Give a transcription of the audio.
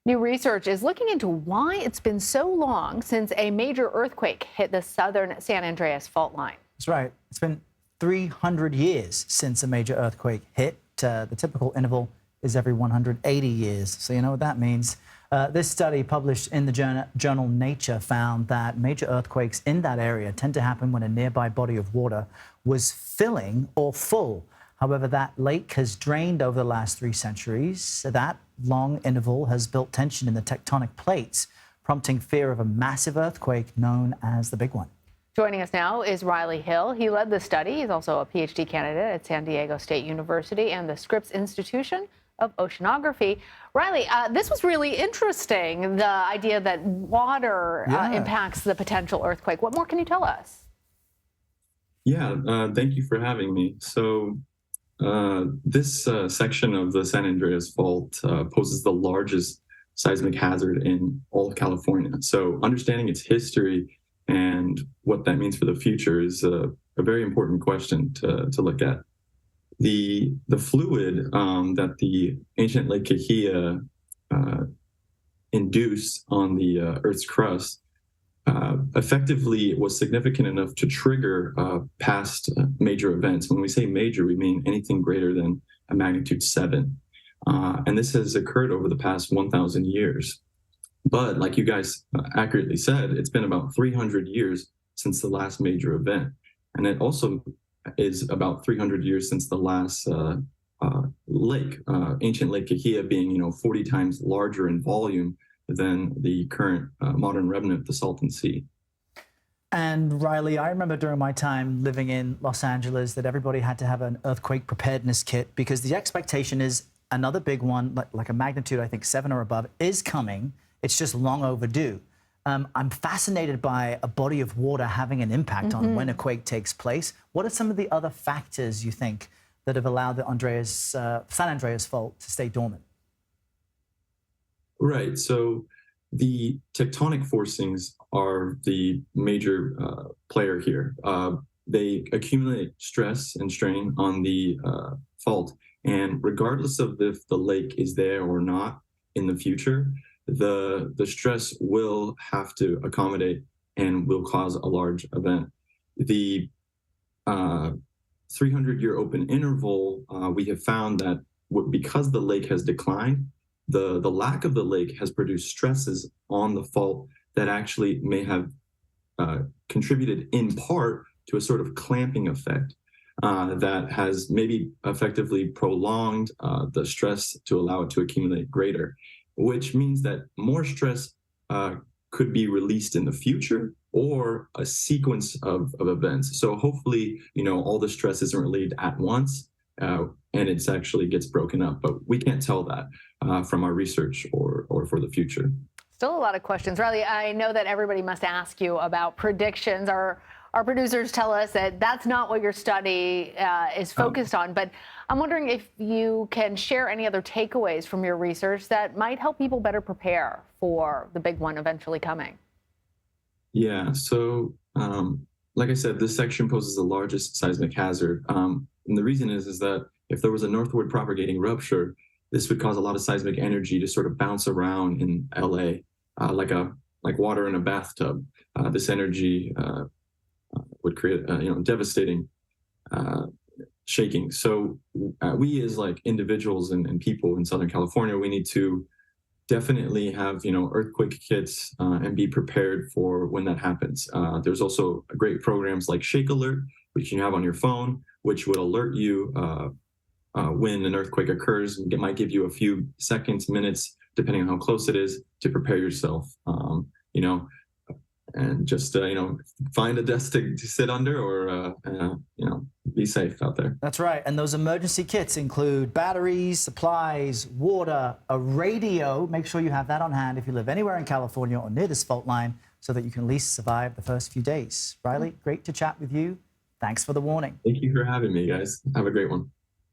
New research is looking into why it's been so long since a major earthquake hit the southern San Andreas Fault Line. That's right. It's been 300 years since a major earthquake hit. The typical interval is every 180 years. So you know what that means. This study published in the journal Nature found that major earthquakes in that area tend to happen when a nearby body of water was filling or full. However, that lake has drained over the last 3 centuries. That long interval has built tension in the tectonic plates, prompting fear of a massive earthquake known as the Big One. Joining us now is Ryley Hill. He led the study. He's also a PhD candidate at San Diego State University and the Scripps Institution of Oceanography. Ryley, this was really interesting, the idea that water impacts the potential earthquake. What more can you tell us? Yeah, thank you for having me. So this section of the San Andreas Fault poses the largest seismic hazard in all of California. So understanding its history and what that means for the future is a very important question to look at. The fluid that the ancient Lake Cahuilla induced on the Earth's crust effectively was significant enough to trigger past major events. When we say major, we mean anything greater than a magnitude 7. And this has occurred over the past 1,000 years. But like you guys accurately said, it's been about 300 years since the last major event. And it also is about 300 years since the last lake, ancient Lake Cahuilla being, 40 times larger in volume than the current modern remnant, the Salton Sea. And Ryley, I remember during my time living in Los Angeles that everybody had to have an earthquake preparedness kit because the expectation is another big one, like a magnitude, I think 7 or above, is coming. It's just long overdue. I'm fascinated by a body of water having an impact on when a quake takes place. What are some of the other factors you think that have allowed the San Andreas Fault to stay dormant? Right. So the tectonic forcings are the major player here. They accumulate stress and strain on the fault. And regardless of if the lake is there or not in the future, the stress will have to accommodate and will cause a large event. The 300-year open interval, we have found that because the lake has declined, the lack of the lake has produced stresses on the fault that actually may have contributed in part to a sort of clamping effect that has maybe effectively prolonged the stress to allow it to accumulate greater, which means that more stress could be released in the future or a sequence of events. So hopefully, all the stress isn't relieved at once and it actually gets broken up, but we can't tell that from our research or for the future. Still a lot of questions. Ryley, I know that everybody must ask you about predictions. Our producers tell us that that's not what your study is focused on, but I'm wondering if you can share any other takeaways from your research that might help people better prepare for the big one eventually coming. Yeah, so like I said, this section poses the largest seismic hazard. And the reason is that if there was a northward propagating rupture, this would cause a lot of seismic energy to sort of bounce around in LA, like water in a bathtub. This energy would create devastating shaking. So we as like individuals and people in Southern California, we need to definitely have earthquake kits and be prepared for when that happens. There's also great programs like Shake Alert, which you have on your phone, which would alert you when an earthquake occurs. It might give you a few seconds, minutes, depending on how close it is, to prepare yourself. And just find a desk to sit under, or be safe out there. That's right. And those emergency kits include batteries, supplies, water, a radio. Make sure you have that on hand if you live anywhere in California or near this fault line, so that you can at least survive the first few days. Ryley, great to chat with you. Thanks for the warning. Thank you for having me, guys. Have a great one.